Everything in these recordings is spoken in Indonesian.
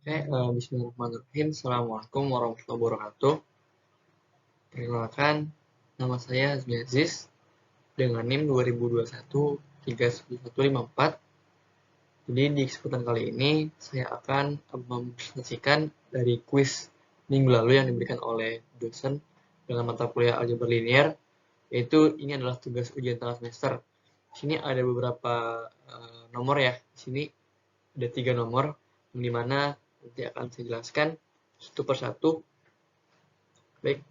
Bismillahirrahmanirrahim. Assalamualaikum warahmatullahi wabarakatuh. Perkenalkan, nama saya Azmi Aziz dengan NIM 2021-31154. Jadi di kesempatan kali ini saya akan mempresentasikan dari kuis minggu lalu yang diberikan oleh dosen dalam mata kuliah aljabar linear, yaitu ini adalah tugas ujian tengah semester. Di sini ada beberapa nomor ya. Di sini ada 3 nomor, yang dimana nanti akan saya jelaskan satu persatu. Baik,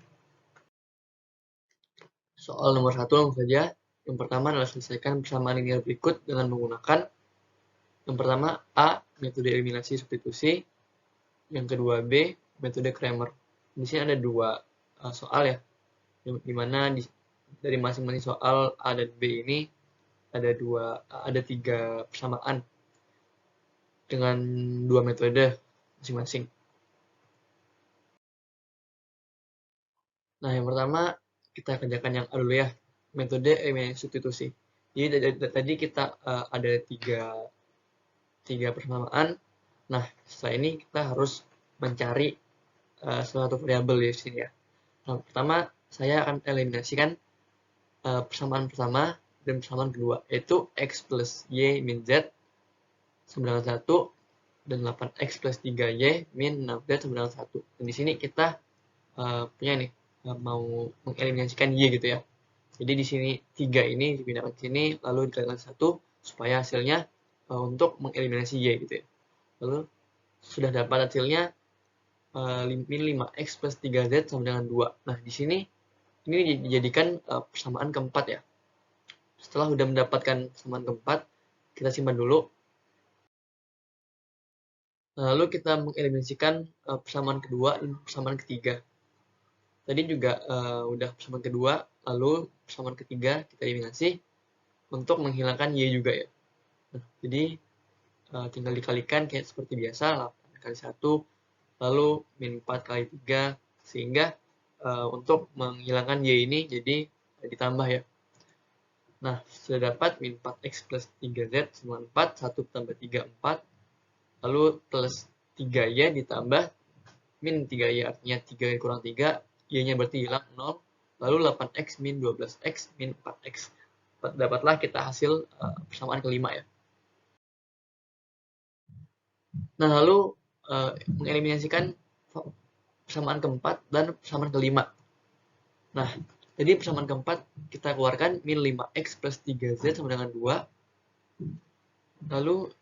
soal nomor 1 langsung saja. Yang pertama adalah selesaikan persamaan linear berikut dengan menggunakan yang pertama A, metode eliminasi substitusi. Yang kedua B, metode Cramer. Di sini ada 2 soal ya, di mana dari masing-masing soal A dan B ini ada 3 persamaan dengan 2 metode masing-masing. Nah, yang pertama kita kerjakan yang A dulu ya, metode eliminasi substitusi. Jadi tadi kita ada tiga persamaan. Nah, setelah ini kita harus mencari suatu variabel di sini ya. Nah, pertama saya akan eliminasikan persamaan pertama dan persamaan kedua, yaitu x plus y min z sama dengan 1 dan 8x plus 3y min 6z sama dengan 1. Dan di sini kita punya nih mau mengeliminasikan y gitu ya. Jadi di sini 3 ini dipindahkan ke sini lalu dikalikan 1 supaya hasilnya untuk mengeliminasi y gitu ya. Lalu sudah dapat hasilnya min 5x plus 3z sama dengan 2. Nah, di sini ini dijadikan persamaan keempat ya. Setelah sudah mendapatkan persamaan keempat, kita simpan dulu. Lalu kita mengeliminasikan persamaan kedua dan persamaan ketiga. Tadi juga udah persamaan kedua, lalu persamaan ketiga kita eliminasi untuk menghilangkan y juga ya. Nah, jadi tinggal dikalikan kayak seperti biasa, 8 kali 1, lalu min 4 kali 3, sehingga untuk menghilangkan y ini jadi ditambah ya. Nah, sudah dapat min 4x plus 3z sama 4, 1 tambah 3, 4, lalu plus 3y ditambah min 3y, artinya 3 kurang 3, y-nya berarti hilang 0, lalu 8x min 12x min 4x. Dapatlah kita hasil persamaan kelima ya. Nah, lalu mengeliminasikan persamaan keempat dan persamaan kelima. Nah, jadi persamaan keempat kita keluarkan min 5x plus 3z sama dengan 2. Lalu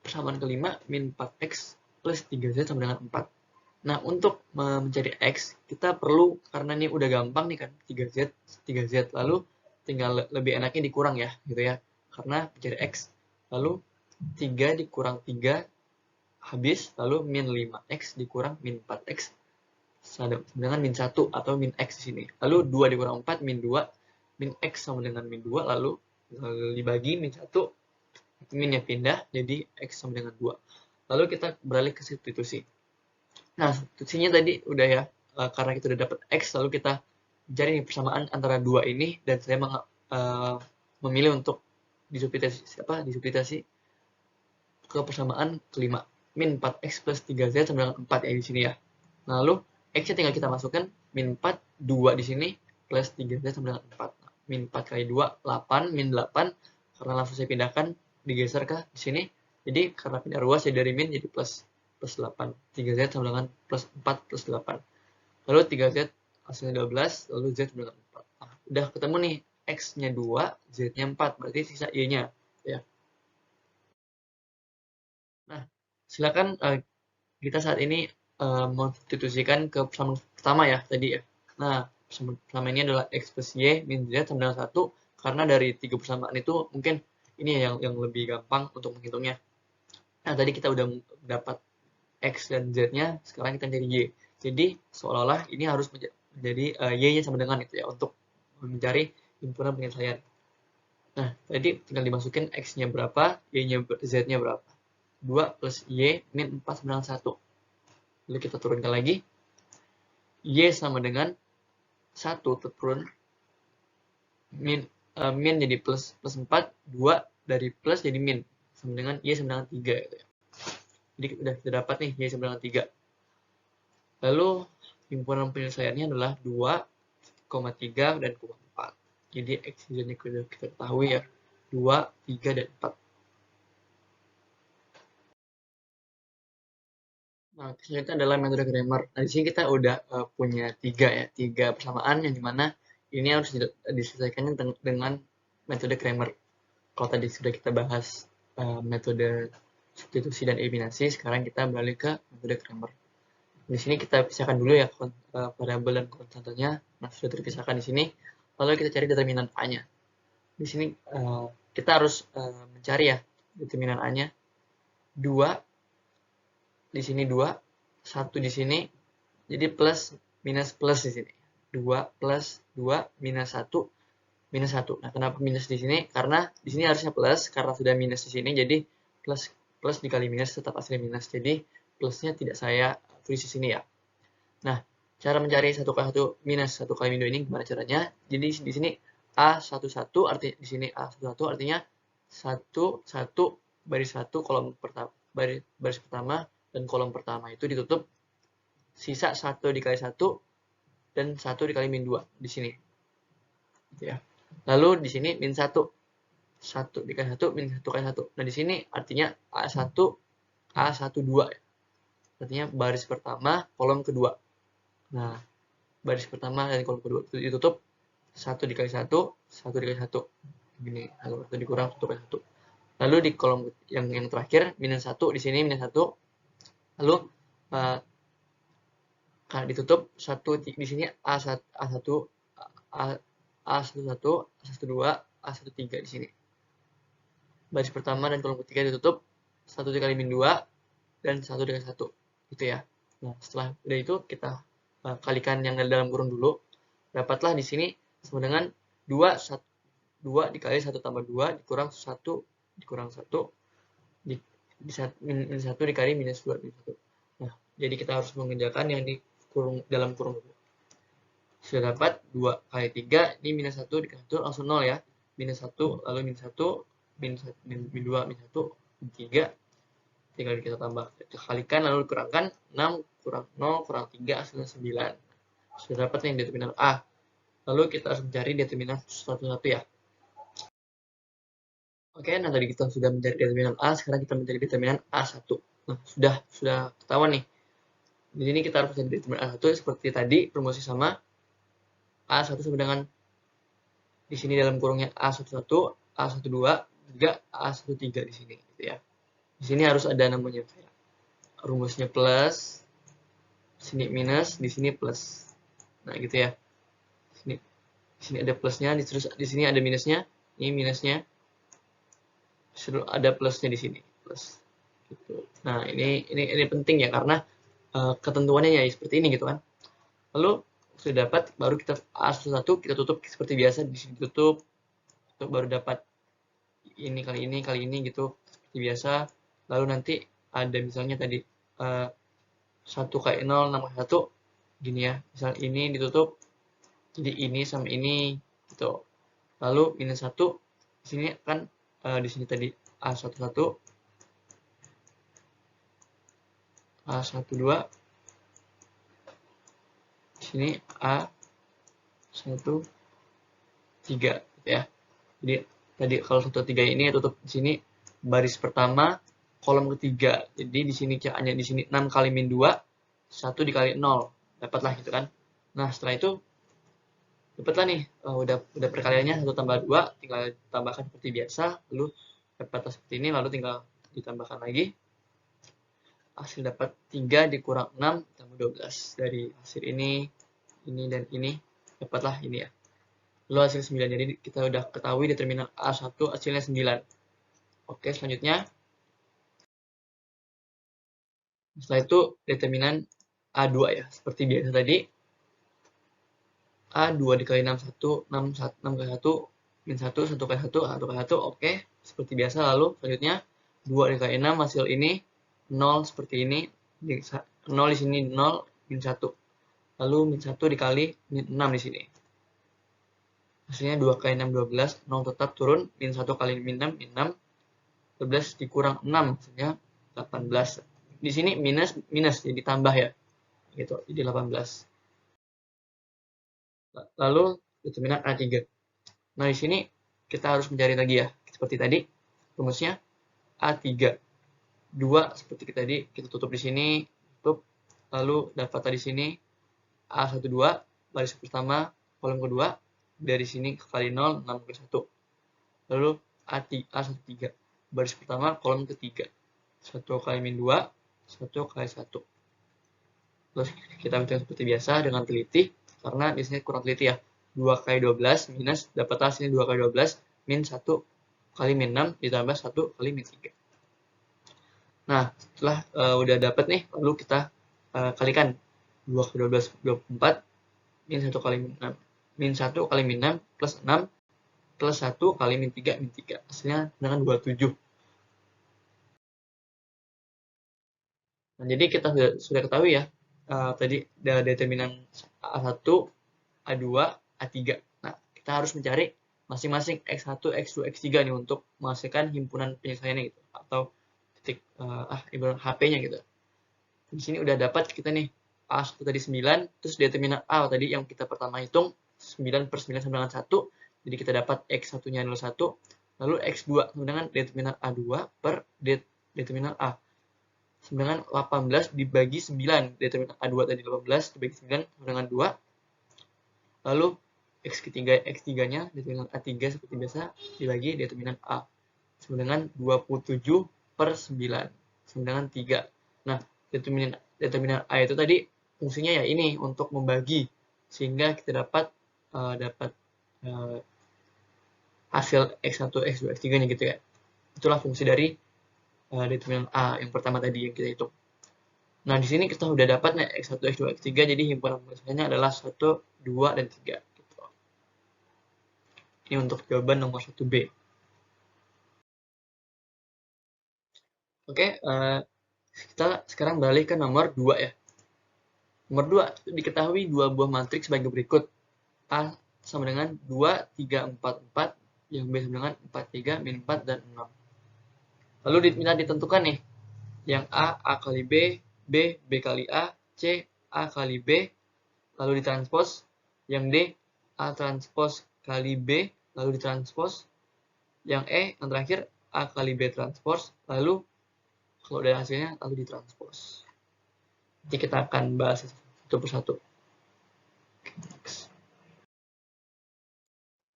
persamaan kelima min 4x plus 3z sama dengan 4. Nah, untuk mencari x, kita perlu, karena ini udah gampang nih kan, 3z, lalu tinggal lebih enaknya dikurang ya, gitu ya. Karena mencari x, lalu 3 dikurang 3, habis, lalu min 5x dikurang min 4x, sama dengan min 1 atau min x di sini. Lalu 2 dikurang 4, min 2, min x sama dengan min 2, lalu dibagi min 1, minnya pindah, jadi x sama dengan 2. Lalu kita beralih ke substitusi. Nah, substitusinya tadi udah ya, karena kita udah dapat x, lalu kita cari persamaan antara 2 ini, dan saya memilih untuk disubstitusi ke persamaan kelima, min 4x plus 3z sama dengan 4 ya di sini ya. Nah, lalu x-nya tinggal kita masukkan, min 4, 2 di sini, plus 3z sama dengan 4. Min 4 kali 2, 8, min 8, karena langsung saya pindahkan, digeser ke di sini. Jadi, karena pindah ruas ya dari min jadi plus 8. 3z sama dengan plus 4 plus 8. Lalu 3z hasilnya 12, lalu z sama dengan 4. Nah, udah ketemu nih, x-nya 2, z-nya 4, berarti sisa y-nya. Ya. Nah, silakan kita saat ini mensubstitusikan ke persamaan pertama ya tadi ya. Nah, persamaan ini adalah x plus y min z sama dengan 1, karena dari 3 persamaan itu mungkin ini yang lebih gampang untuk menghitungnya. Nah, tadi kita udah dapat x dan z-nya, sekarang kita cari y. Jadi, seolah-olah ini harus menjadi y-nya sama dengan itu ya, untuk mencari himpunan penyelesaian. Nah, tadi tinggal dimasukin x-nya berapa, y-nya, z-nya berapa. 2 plus y min 4 sama dengan 1. Lalu kita turunkan lagi. Y sama dengan 1 turun. Min jadi plus 4. 2 dari plus jadi min. Sama dengan y sama dengan 3. Gitu ya. Jadi sudah dapat nih Y sama dengan 3. Lalu himpunan penyelesaiannya adalah 2,3 dan 4. Jadi X dan Y kita ketahui ya, 2, 3, dan 4. Nah, selanjutnya adalah metode Cramer. Nah, di sini kita udah punya 3 persamaan yang dimana ini harus diselesaikannya dengan metode Cramer. Kalau tadi sudah kita bahas metode substitusi dan eliminasi, sekarang kita beralih ke metode Cramer. Di sini kita pisahkan dulu ya variabel dan konstantanya. Nah, sudah terpisahkan di sini. Lalu kita cari determinan A-nya. Di sini kita harus mencari ya determinan A-nya. 2 di sini 2, 1 di sini, jadi plus minus plus di sini. 2 plus 2 minus 1 minus 1. Nah, kenapa minus di sini? Karena di sini harusnya plus, karena sudah minus di sini, jadi plus dikali minus tetap hasilnya minus. Jadi plusnya tidak saya tulis di sini ya. Nah, cara mencari 1 kali 1 minus 1 kali min 2 ini gimana caranya? Jadi di sini A11 artinya di sini A11 artinya 1 1 baris 1 kolom pertama baris pertama dan kolom pertama itu ditutup sisa 1 dikali 1 dan 1 dikali min 2 di sini. Gitu ya. Lalu di sini min 1. 1 dikali 1 min 1 kali 1. Nah, di sini artinya A1 A12 ya. Artinya baris pertama kolom kedua. Nah, baris pertama dan kolom kedua itu ditutup 1 dikali 1, 1 dikali 1. Gini, 1 dikurang 1 kali 1. Lalu di kolom yang terakhir minus 1 di sini minus 1. Lalu ditutup 1 di sini A1 A11 A12 A13 di sini. Baris pertama dan kolom ketiga ditutup 1 dikali min 2 dan 1 dikali 1. Gitu ya. Nah, setelah itu kita kalikan yang dalam kurung dulu. Dapatlah di sini sama dengan 2 dikali 1 tambah 2 dikurang 1 dikurang 1 min 1 dikali minus 2 min 1. Nah, jadi kita harus mengerjakan yang di dalam kurung dulu. Sudah dapat 2 kali 3 ini minus 1 dikali 1 langsung 0 ya. Minus 1 lalu min 1 min 2 min 1 min 3 tinggal kita tambah, kita kalikan lalu dikurangkan 6 kurang 0 kurang 3 hasilnya 9. Sudah dapat nih determinan A. Lalu kita harus mencari determinan satu-satu ya. Oke, nah tadi kita sudah mencari determinan A, sekarang kita mencari determinan A1. Nah, sudah ketahuan nih. Di sini kita harus mencari determinan A1 seperti tadi, rumusnya sama. A1 sama dengan di sini dalam kurungnya A11, A12, juga A13 di sini gitu ya. Di sini harus ada namanya kayak rumusnya plus, di sini minus, di sini plus. Nah, gitu ya. Di sini ada plusnya, di sini ada minusnya, ini minusnya. Ada plusnya di sini, plus. Gitu. Nah, ini penting ya karena ketentuannya ya seperti ini gitu kan. Lalu sudah dapat, baru kita A1 kita tutup seperti biasa, di sini tutup, baru dapat ini kali ini gitu seperti biasa. Lalu nanti ada misalnya tadi 1 kali 0 6 kali 1 gini ya, misal ini ditutup jadi ini sama ini gitu. Lalu minus 1 di sini kan di sini tadi A11 A12 di sini A13 gitu ya. Jadi tadi kalau 13 ini tutup di sini baris pertama kolom ketiga. Jadi di sini hanya di sini 6 kali min 2 1 dikali 0 dapatlah gitu kan. Nah, setelah itu dapatlah nih udah perkaliannya 1 tambah 2 tinggal tambahkan seperti biasa, lalu dapatlah seperti ini, lalu tinggal ditambahkan lagi. Hasil dapat 3 dikurang 6 tambah 12. Dari hasil ini dan ini dapatlah ini ya. Lalu hasil 9. Jadi kita udah ketahui determinan A1 hasilnya 9. Oke, selanjutnya setelah itu determinan A2 ya. Seperti biasa tadi. A2 dikali 6 6 kali 1 min 1 1 kali 1 1 kali 1. Oke, seperti biasa. Lalu selanjutnya 2 dikali 6 hasil ini 0 seperti ini. 0 di sini 0 min 1. Lalu min 1 dikali min 6 di sini. Hasilnya 2 kali 6 12, 0 tetap turun, min 1 kali min 6 12 dikurang 6 hasilnya 18. di sini minus jadi tambah ya. Gitu, jadi 18. Lalu determinan A3. Nah, di sini kita harus mencari lagi ya. Seperti tadi, rumusnya A3. 2 seperti tadi, kita tutup di sini, tutup. Lalu dapat tadi sini A12, baris pertama, kolom kedua, dari sini kali 0, 6 kali 1. Lalu A13, baris pertama, kolom ketiga. 1 kali min 2, 1 kali 1. Terus kita hitung seperti biasa dengan teliti, karena di sini kurang teliti ya. 2 kali 12 minus, dapat hasilnya 2 kali 12 min 1 kali min 6 ditambah 1 kali min 3. Nah, setelah udah dapat nih, lalu kita kalikan 2 kali 12 24 min 1 kali min 6. Min 1 kali min 6 plus 6 plus 1 kali min 3 min 3. Hasilnya dengan 27. Nah, jadi kita sudah ketahui ya, tadi determinan A1, A2, A3. Nah, kita harus mencari masing-masing X1, X2, X3 nih untuk menghasilkan himpunan penyelesaiannya gitu, atau titik ibarat HP-nya gitu. Di sini udah dapat kita nih A1 tadi 9, terus determinan A tadi yang kita pertama hitung 9 per 9 sama dengan 1, jadi kita dapat X1-nya adalah 1, lalu X2 sama dengan determinan A2 per determinan A. Sama dengan 18 dibagi 9, determinan A2 tadi 18 dibagi 9 sama dengan 2, lalu X3-nya determinan A3 seperti biasa dibagi determinan A, sama dengan 27 per 9, sama dengan 3. Nah, determinan A itu tadi fungsinya ya ini untuk membagi, sehingga kita dapat hasil X1, X2, X3 nya gitu ya. Itulah fungsi dari determinan A yang pertama tadi yang kita hitung. Nah, di sini kita sudah dapat nih X1, X2, X3, jadi himpunan penyelesaiannya adalah 1, 2, dan 3. Gitu. Ini untuk jawaban nomor 1B. Oke, kita sekarang beralih ke nomor 2 ya. Nomor 2, diketahui dua buah matriks sebagai berikut. A sama dengan 2, 3, 4, 4, yang B sama dengan 4, 3, min 4, dan 6. Lalu diminta ditentukan nih, yang A kali B, B kali A, C, A kali B, lalu ditranspos. Yang D, A transpos kali B, lalu ditranspos. Yang E, yang terakhir, A kali B transpos, lalu kalau udah hasilnya, lalu ditranspos. Nanti kita akan bahas satu persatu.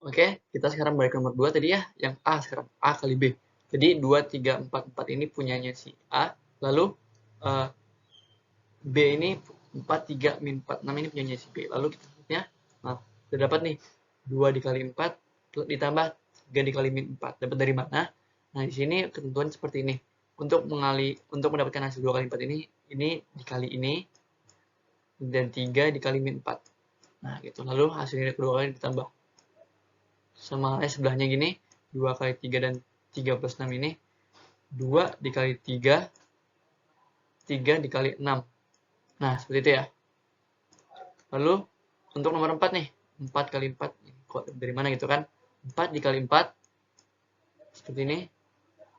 Oke, kita sekarang balik ke nomor 2 tadi ya, yang A sekarang, A kali B. Jadi 2, 3, 4, 4 ini punyanya si A, lalu B ini 4, 3, min 4, 6 ini punyanya si B. Lalu kita lihatnya, nah, kita dapat nih, 2 dikali 4, ditambah 3 dikali min 4. Dapat dari mana? Nah, di sini ketentuan seperti ini. Untuk mendapatkan hasil 2 kali 4 ini dikali ini, dan 3 dikali min 4. Nah, gitu. Lalu hasilnya kedua kali ditambah. Sama halnya sebelahnya gini, 2 kali 3 dan 3 plus 6 ini, 2 dikali 3, 3 dikali 6. Nah, seperti itu ya. Lalu, untuk nomor 4 nih, 4 kali 4, kok dari mana gitu kan? 4 dikali 4, seperti ini.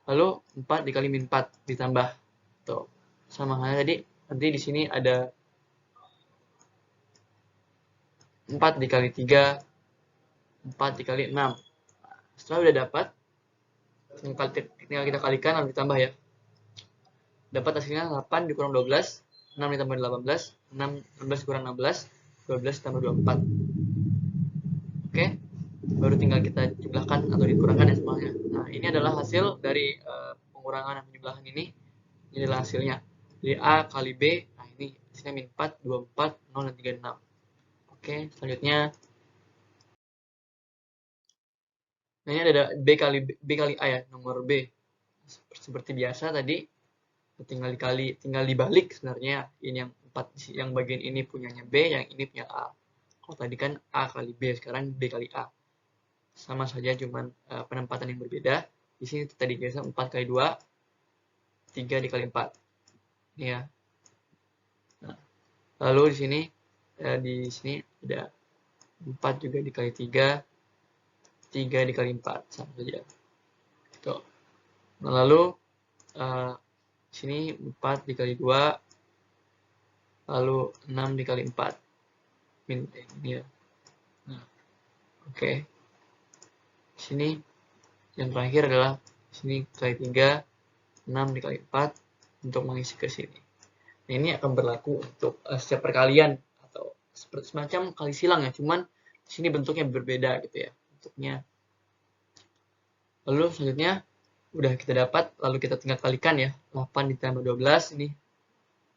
Lalu, 4 dikali min 4, ditambah. Tuh, sama halnya tadi, nanti di sini ada 4 dikali 3, 4 dikali 6. Setelah udah dapat, tinggal kita kalikan lalu ditambah ya. Dapat hasilnya 8 dikurang 12, 6 ditambah 18, 16 dikurang 16, 12 ditambah 24. Oke, baru tinggal kita jumlahkan atau dikurangkan ya semuanya. Nah, ini adalah hasil dari pengurangan dan penjumlahan ini. Ini adalah hasilnya. Jadi A kali B, nah ini hasilnya min 4, 24, 0, dan 36. Oke, selanjutnya. Nah, ini ada B kali A ya, nomor B. Seperti biasa tadi, tinggal dibalik sebenarnya. Ini yang 4, yang bagian ini punyanya B, yang ini punya A. Kalau tadi kan A kali B, sekarang B kali A. Sama saja, cuman penempatan yang berbeda. Di sini tadi biasa 4 kali 2, 3 dikali 4. Ini ya. Nah, lalu di sini ada 4 juga dikali 3, 3 dikali 4, sama saja. Tuh. Nah, lalu Sini 4 dikali 2, lalu 6 dikali 4. Min ini ya. Nah, oke. Sini yang terakhir adalah sini kali 3, 6 dikali 4 untuk mengisi ke sini. Nah, ini akan berlaku untuk setiap perkalian atau seperti semacam kali silang ya, cuman di sini bentuknya berbeda gitu ya. Bentuknya. Lalu selanjutnya udah kita dapat, lalu kita tinggal kalikan ya. 8 ditambah 12 ini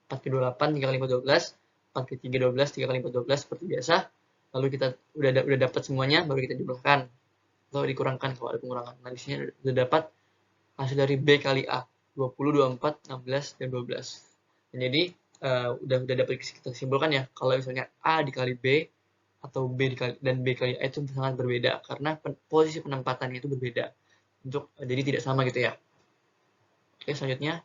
4 kali 8, 3 kali 4, 12. 4 kali 3, 12, 3 kali 4, 12 seperti biasa. Lalu kita udah dapat semuanya, baru kita jumlahkan atau dikurangkan kalau ada pengurangan. Nah, di sini udah dapat hasil dari B kali A, 20, 24, 16, dan 12. Dan jadi udah dapat kita simpulkan ya, kalau misalnya A dikali B atau B dikali dan B kali A itu sangat berbeda karena posisi penempatannya itu berbeda. Jadi tidak sama gitu ya. Oke, selanjutnya.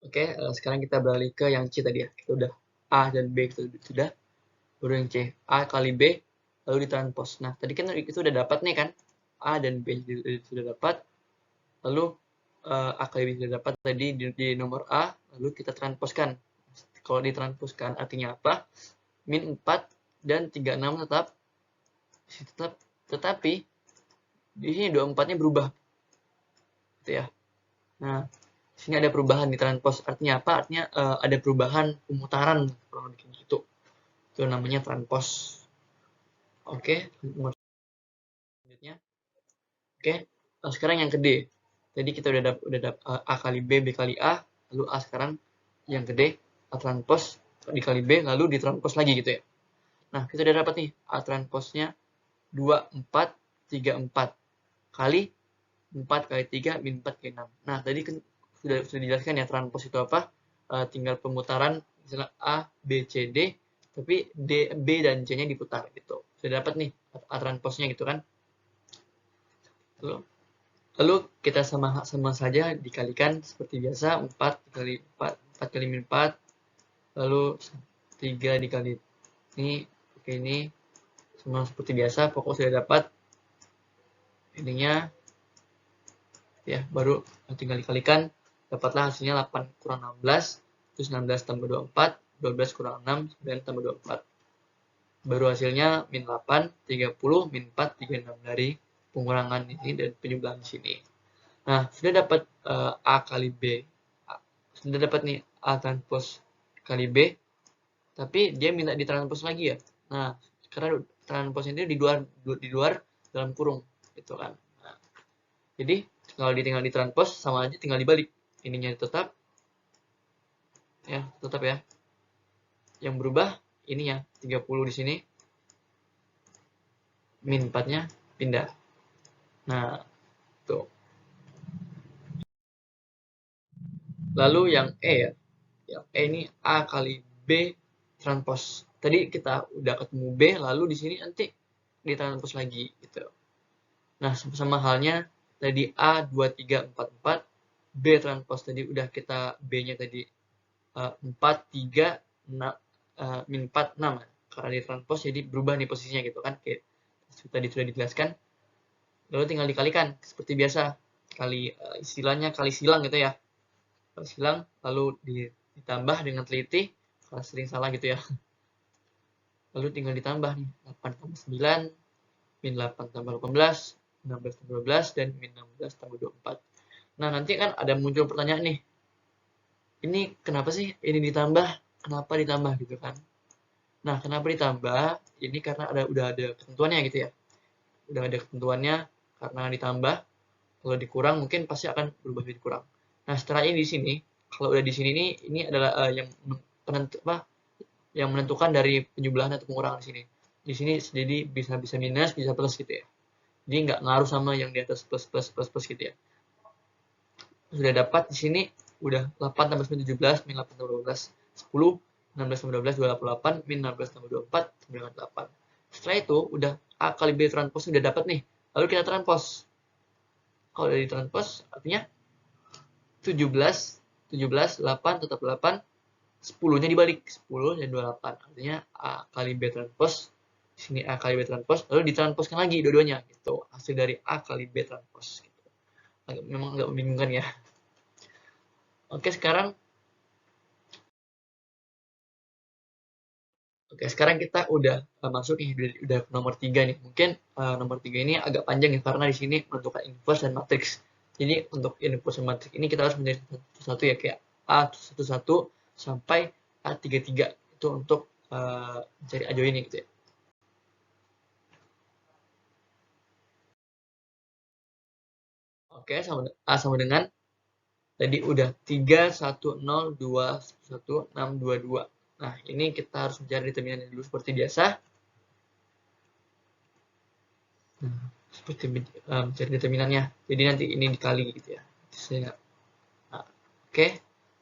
Oke, sekarang kita beralih ke yang C tadi ya. Kita udah A dan B itu sudah. Baru yang C. A kali B, lalu ditranspos. Nah, tadi kan itu udah dapat nih kan. A dan B sudah dapat. Lalu A kali B sudah dapat tadi di nomor A, lalu kita transposkan. Kalau ditranspuskan artinya apa? Min 4 dan 36 tetapi di sini 24-nya berubah. Gitu ya. Nah, sini ada perubahan di transpos. Artinya apa? Artinya ada perubahan pemutaran kurang lebih gitu. Itu namanya transpos. Oke, selanjutnya. Oke, sekarang yang ke D. Jadi kita udah dapet A kali B, B kali A, lalu A sekarang yang ke D, A transpos dikali B, lalu ditranspos lagi gitu ya. Nah, kita udah dapat nih A transposnya 2, 4, 3, 4 kali 4 kali 3 min 4 kali 6. Nah, tadi kan sudah dijelaskan ya transpos itu apa. Tinggal pemutaran misalnya A, B, C, D, tapi D, B dan C-nya diputar gitu. Sudah dapat nih A transposnya gitu kan. Lalu kita sama saja dikalikan seperti biasa 4 kali 4, 4 kali min 4, lalu 3 dikali ini, oke ini sama seperti biasa, pokok sudah dapat ininya ya, baru tinggal dikalikan, dapatlah hasilnya 8 kurang 16, terus 16 tambah 24, 12 kurang 6, 9 tambah 24. Baru hasilnya min 8, 30, min 4, 36 dari pengurangan ini dan penjumlahan di sini. Nah, sudah dapat A kali B. Sudah dapat nih A transpos kali B, tapi dia minta ditranspos lagi ya. Nah, karena transposnya itu di luar dalam kurung gitu kan. Nah, jadi kalau tinggal ditranspos sama aja tinggal dibalik. Ininya tetap ya, tetap ya. Yang berubah ininya 30 di sini. Min 4-nya pindah. Nah, tuh. Lalu yang E ya. Yang E ini A kali B transpos. Tadi kita udah ketemu B, lalu di sini nanti ditranspos lagi gitu. Nah, sama halnya tadi A 2 3 4 4, B transpos tadi udah kita B-nya tadi 4 3 6 min 4 6 karena ditranspos jadi berubah nih posisinya gitu kan, kayak tadi sudah dijelaskan. Lalu tinggal dikalikan seperti biasa, kali istilahnya kali silang gitu ya. Kali silang lalu ditambah dengan teliti, karena sering salah gitu ya. Lalu tinggal ditambah nih 8 tambah 9, min 8 tambah 18, 16 tambah 12, dan min 16 tambah 24. Nah, nanti kan ada muncul pertanyaan nih. Ini kenapa sih ini ditambah? Kenapa ditambah gitu kan? Nah, kenapa ditambah? Ini karena udah ada ketentuannya gitu ya. Udah ada ketentuannya karena ditambah. Kalau dikurang mungkin pasti akan berubah jadi kurang. Nah, setelah ini di sini, kalau udah di sini ini adalah yang menentukan dari penjumlahan atau pengurangan di sini. Di sini jadi bisa minus, bisa plus gitu ya. Jadi nggak ngaruh sama yang di atas plus gitu ya. Sudah dapat di sini udah 8 tambah 9 17, min 8 tambah 12 10, 16 tambah 12 28, min 16 tambah 24 98. Setelah itu udah A kali B transpos udah dapat nih. Lalu kita transpos. Kalau udah ditranspos artinya 17 8 tetap 8, 10-nya dibalik 10 dan 28. Artinya A kali B transpos, sini A kali B transpos, lalu ditransposkan lagi dua-duanya gitu. Hasil dari A kali B transpos gitu. Memang agak membingungkan ya. Oke, sekarang kita udah masuk nih, udah nomor 3 nih. Mungkin nomor 3 ini agak panjang ya, karena di sini menentukan inverse dan matriks. Jadi untuk inverse dan matriks ini kita harus menjadi satu ya, kayak A11 sampai A33 itu untuk mencari A ini gitu ya. Oke, sama dengan tadi udah 3, 1, 0, 2, 1, 6, 2, 2. Nah, ini kita harus mencari determinannya dulu seperti biasa. Seperti mencari determinannya. Jadi nanti ini dikali gitu ya. Nah, oke.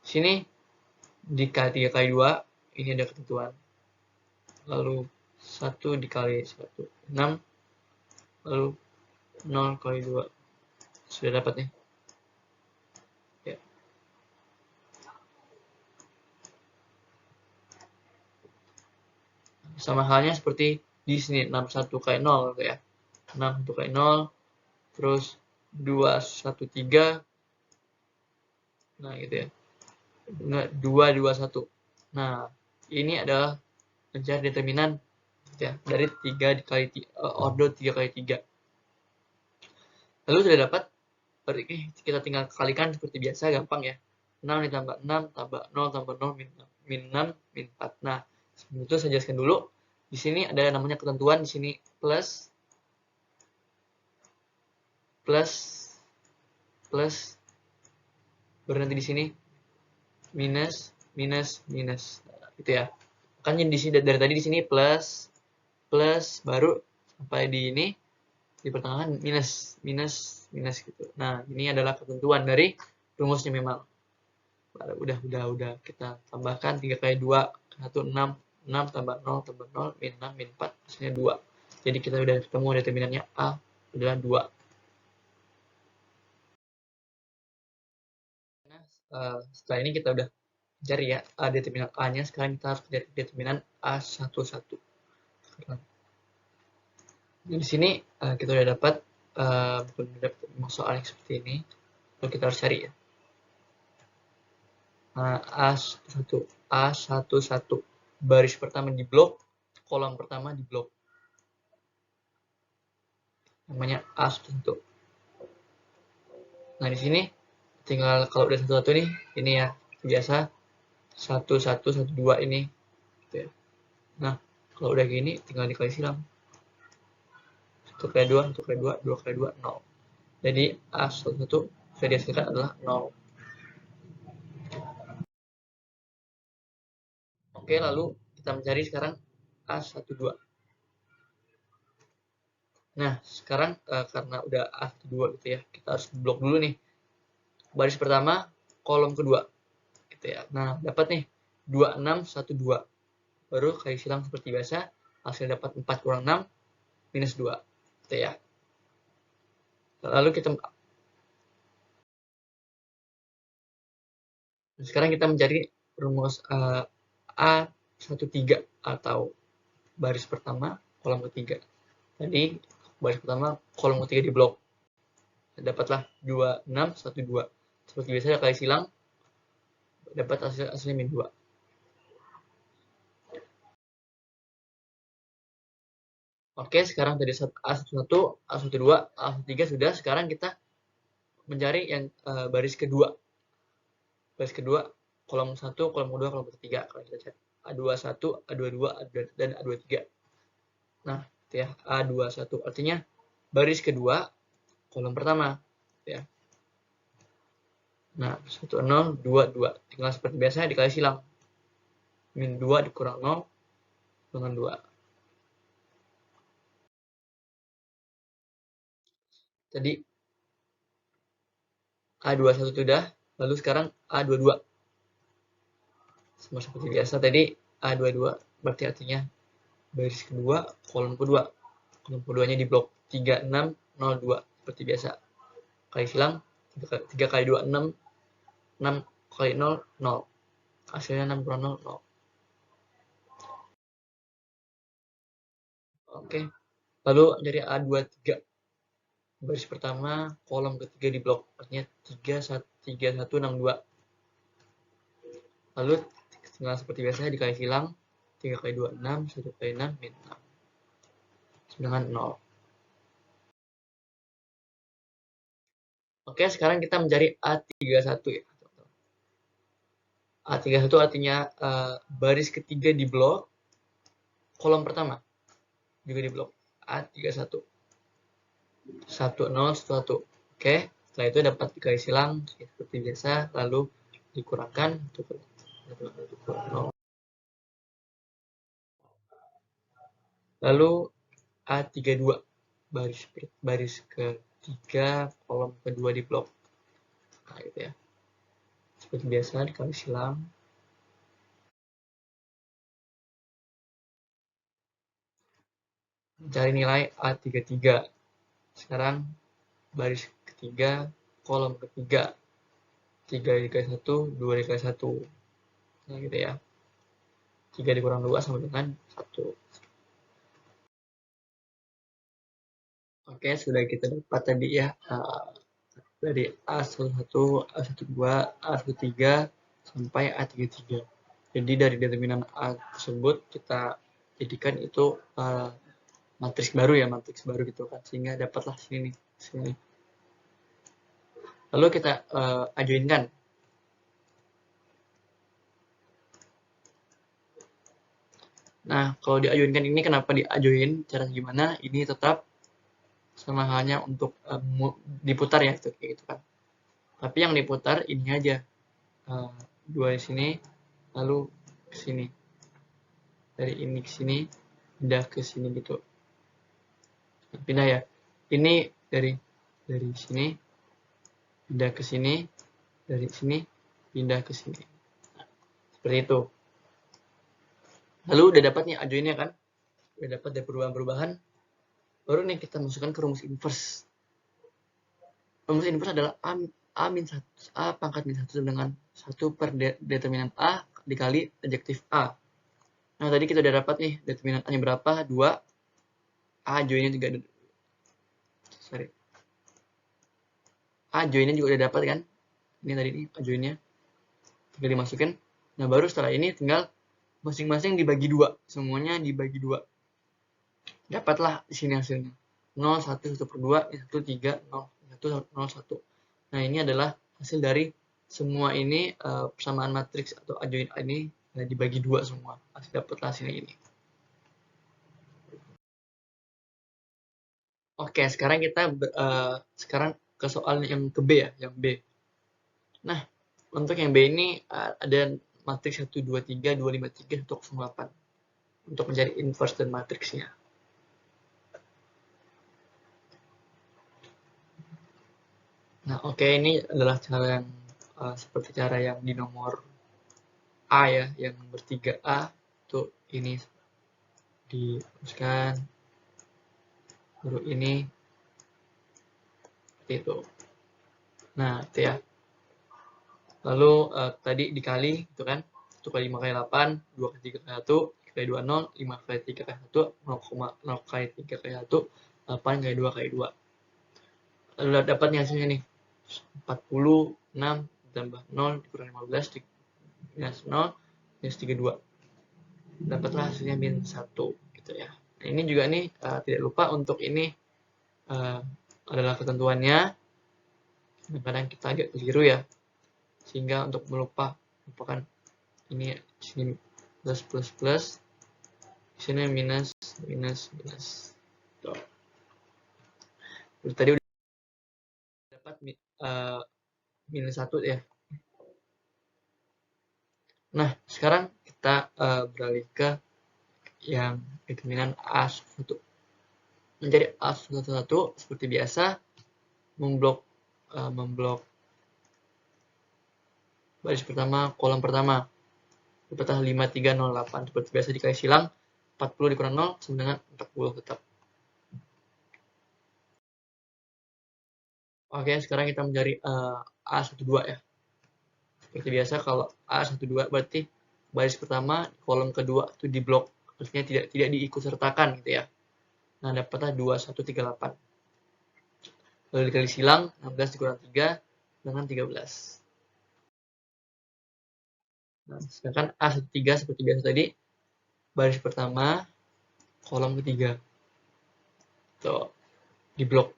Sini dikali 3 kali 2, ini ada ketentuan. Lalu 1 dikali 1, 6. Lalu 0 kali 2. Sudah dapat nih. Ya. Sama halnya seperti di sini 61 kali 0 gitu ya. 61 kali 0, terus 213. Nah, gitu ya. 221. Nah, ini adalah mencari determinan ya, dari 3 dikali ordo 3 kali 3. Lalu sudah dapat, berarti kita tinggal kalikan seperti biasa, gampang ya. 6 ditambah 6 tambah 0 tambah 0 min 6 min 4. Nah, sebelum itu saya jelaskan dulu. Di sini ada namanya ketentuan, di sini plus berarti di sini minus gitu ya. Kan di sini dari tadi di sini plus baru sampai di ini di pertengahan minus gitu. Nah, ini adalah ketentuan dari rumusnya memang. Udah kita tambahkan 3 kali 2 1 6 tambah 0 tambah 0 min 6 min 4 hasilnya 2. Jadi kita udah ketemu determinannya A adalah 2. Nah, setelah ini kita udah cari ya determinan A-nya, sekarang kita harus cari determinan A11. Di sini kita udah dapat soal yang seperti ini. Lalu kita harus cari ya. A11 baris pertama di blok, kolom pertama di blok. Namanya A11. Nah, di sini tinggal kalau udah 11 nih, ini ya biasa 1112 ini gitu ya. Nah, kalau udah gini tinggal dikali silang. 1 kali 2, 1 kali 2, 2 kali 2, 0. Jadi A11 sudah dihasilkan adalah 0. Oke, lalu kita mencari sekarang A12. Nah, sekarang karena udah A12 gitu ya, kita harus blok dulu nih. Baris pertama, kolom kedua. Gitu ya. Nah, dapat nih 2612. Baru kali silang seperti biasa, hasil dapat 4 kurang 6, minus 2. Gitu ya. Lalu sekarang kita mencari rumus A13 atau baris pertama, kolom ketiga. Tadi baris pertama, kolom ketiga di blok. Dapatlah 2612. Seperti biasa kali silang, dapat hasilnya min 2. Oke, sekarang tadi A11, A12, A13 sudah. Sekarang kita mencari yang baris kedua. Baris kedua, kolom 1, kolom kedua, kolom ketiga. Kalau kita cari A21, A22, dan A23. Nah, itu ya, A21 artinya baris kedua, kolom pertama. Ya. Nah, 1, 0, 2, 2. Tinggal seperti biasa dikali silang. Min 2 dikurang 0 dengan 2. Jadi A21 sudah, lalu sekarang A22. Sama seperti biasa tadi A22 berarti artinya baris kedua, kolom kedua. Kolom keduanya di blok 3602 seperti biasa. Kali silang 3 kali 2 6, 6 kali 0 0. Hasilnya 6 kurang 0 0. Oke. Lalu dari A23 baris pertama, kolom ketiga di blok, artinya 3162. Lalu tinggal seperti biasa dikali silang, 3 kali 2, 6, 1 kali 6, min 6. Dengan 0. Oke, sekarang kita mencari A31 ya. A31 artinya baris ketiga di blok, kolom pertama juga di blok A31. 1, 0, 1. Oke, setelah itu dapat dikali silang seperti biasa, lalu dikurangkan, 0. Lalu A32 baris ketiga kolom kedua di blok. Nah, gitu ya. Seperti biasa dikali silang. Cari nilai A33. Sekarang baris ketiga kolom ketiga. 3 dikali 1, 2 dikali 1. Nah, gitu ya. 3 dikurang 2 sama dengan 1. Oke, sudah kita dapat tadi ya. Dari A11, A12, A13 sampai A33. Jadi dari determinan A tersebut kita jadikan itu matriks baru gitu kan, sehingga dapatlah sini. Lalu kita ajoinkan. Nah, kalau diajoinkan ini kenapa diajoin? Cara gimana? Ini tetap sama halnya untuk diputar ya, kayak gitu kan. Tapi yang diputar ini aja, 2 di sini, lalu ke sini. Dari ini ke sini, pindah ke sini gitu. Pindah ya. Ini dari sini pindah ke sini, dari sini pindah ke sini. Nah, seperti itu. Lalu udah dapat nih ajoinnya kan? Udah dapat dari perubahan-perubahan. Baru nih kita masukkan ke rumus inverse. Rumus inverse adalah A pangkat min 1 dengan 1 per determinan A dikali adjektif A. Nah, tadi kita udah dapat nih determinan A-nya berapa? 2. A joinnya juga A joinnya juga udah dapat kan? Ini tadi nih A joinnya. Tinggal dimasukin. Nah, baru setelah ini tinggal masing-masing dibagi 2. Semuanya dibagi 2. Dapatlah di sini hasilnya. 0, 1, 1 per 2, 1, 3, 0, 1, 0, 1. Nah, ini adalah hasil dari semua ini persamaan matriks atau adjoint ini dibagi 2 semua. Dapatlah hasilnya ini. Oke, sekarang kita sekarang ke soal yang ke B ya, yang B. Nah, untuk yang B ini ada matriks 1, 2, 3, 2, 5, 3, 1, 0, 8. Untuk mencari inverse dan matriksnya. Nah, oke, ini adalah cara yang seperti cara yang di nomor A ya, yang nomor 3A. Tuh, ini dihapuskan. Baru ini seperti itu. Nah, itu ya. Lalu tadi dikali itu kan 1 kali 5 kali 8, 2 kali 3 kali 1, 3 kali 2 0, 5 kali 3 kali 1, 0 kali 3 kali 1, 8 kali 2 kali 2. Lalu dapatnya hasilnya nih. 46 tambah 0 dikurang 15 minus 0 minus 32. Dapatlah hasilnya min 1 gitu ya. Nah, ini juga nih tidak lupa untuk ini adalah ketentuannya. Kadang-kadang kita agak keliru ya, sehingga untuk melupakan ini sini plus plus plus, sini minus minus minus. Tuh. Tadi udah dapat minus 1 ya. Nah, sekarang kita beralih ke yang determinan A1. Menjadi A1 seperti biasa, memblok baris pertama, kolom pertama. Dapatlah 5308. Seperti biasa dikali silang, 40 dikurang 0 sama dengan 40 tetap. Oke, sekarang kita mencari A12 ya. Seperti biasa kalau A12 berarti baris pertama, kolom kedua itu di blok. Artinya tidak diikut sertakan gitu ya. Nah, dapatlah 2138. Lalu dikali silang, 16 dikurang 3 dengan 13. Nah, sedangkan A13 seperti biasa tadi, baris pertama, kolom ketiga. Tuh, di blok.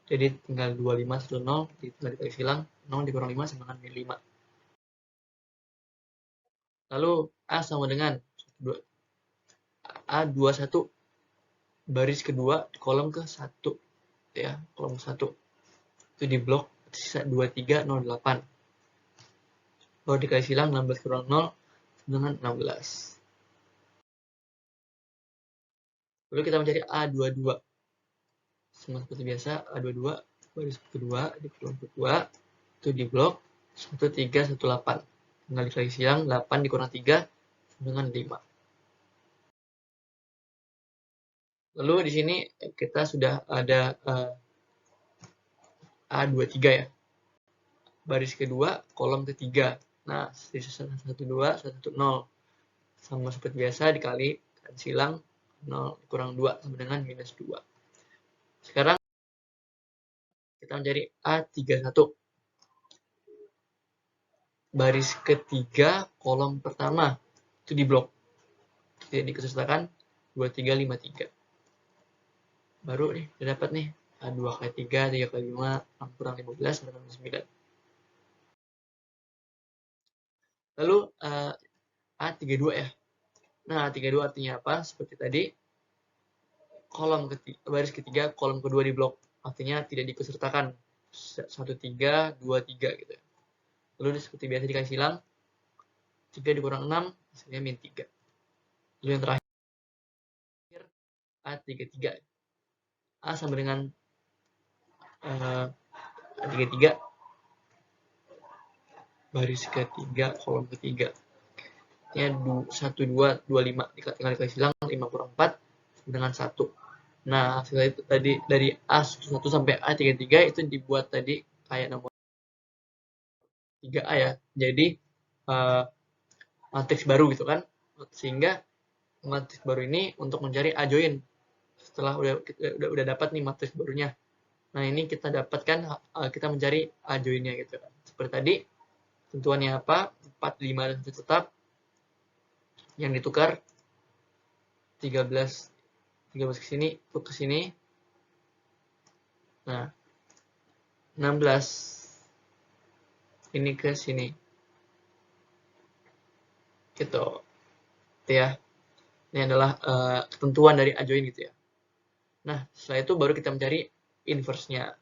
Jadi tinggal 25, 10, tinggal dikali silang, 0 dikurang 5 sama dengan min 5. Lalu A sama dengan A21, baris kedua, kolom ke 1. Ya, kolom 1. Itu di blok, sisa 2308. Kalau dikali silang, 16 kurang 0 dengan 16. Lalu kita mencari A22. Sama seperti biasa, A22 baris kedua di kolom kedua, itu di blok 1318. Tinggal dikali silang, 8 dikurang 3 dengan 5. Lalu di sini kita sudah ada A23 ya. Baris kedua, kolom ketiga. Nah, sisa 112, 110. Sama seperti biasa dikali silang 0 kurang 2 sama dengan minus 2. Sekarang kita mencari A31. Baris ketiga, kolom pertama. Itu di blok. Tidak dikesertakan 2353. Baru nih, udah dapat nih. A2 kali 3, 3 kali 5, 6 kurang 15 sama dengan 9. Lalu A32 ya. Nah, A32 artinya apa? Seperti tadi, kolom ketiga, baris ketiga, kolom kedua di blok. Artinya tidak dikesertakan 1, 3, 2, 3 gitu. Lalu seperti biasa dikasih silang, 3 dikurang 6, hasilnya min 3. Lalu yang terakhir, A33. A sama dengan A33, baris ketiga, kolom ketiga. Artinya 1, 2, 25. Tinggal dikasih silang, 5 kurang 4, dengan 1. Nah, hasilnya itu tadi dari A1 sampai A33 itu dibuat tadi kayak nomor 3A ya. Jadi matriks baru gitu kan. Sehingga matriks baru ini untuk mencari A join. Setelah udah dapat nih matriks barunya. Nah, ini kita dapatkan kita mencari A join-nya gitu kan. Seperti tadi tentuannya apa? 4, 5 dan 1 tetap. Yang ditukar 13 ke sini, ke sini. Nah, 16 ini ke sini. Gitu. Gitu ya. Ini adalah ketentuan dari A join gitu ya. Nah, setelah itu baru kita mencari inverse-nya.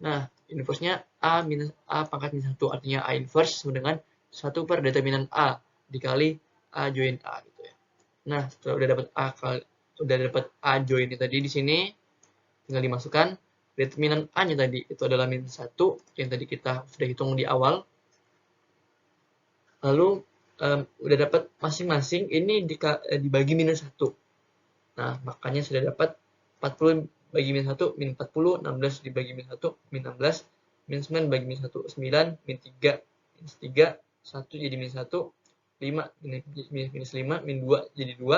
Nah, inverse-nya A minus A pangkat minus 1. Artinya A inverse sama dengan 1 per determinan A dikali A join A gitu ya. Nah, setelah udah dapat A join tadi di sini, tinggal dimasukkan determinan A-nya tadi itu adalah minus 1 yang tadi kita sudah hitung di awal. Lalu udah dapat masing-masing ini dibagi minus 1. Nah, makanya sudah dapat 40 bagi minus 1, min 40, 16 dibagi minus 1, min 16, min 9 bagi minus 1, 9, min 3, minus 3, 1 jadi minus 1, 5, minus 5, min 2 jadi 2,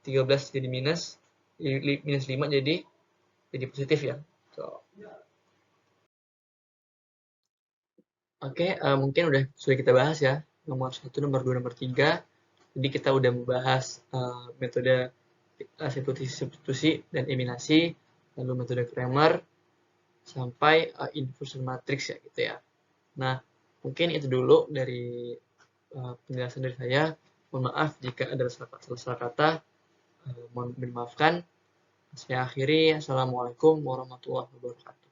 13 jadi minus 5 jadi positif ya. So. Oke, mungkin sudah kita bahas ya, nomor 1, nomor 2, nomor 3. Jadi kita udah membahas metode substitusi dan eliminasi, lalu metode Cramer, sampai inversion matrix ya gitu ya. Nah, mungkin itu dulu dari penjelasan dari saya. Mohon maaf jika ada salah kata, mohon dimaafkan. Saya akhiri. Assalamualaikum warahmatullahi wabarakatuh.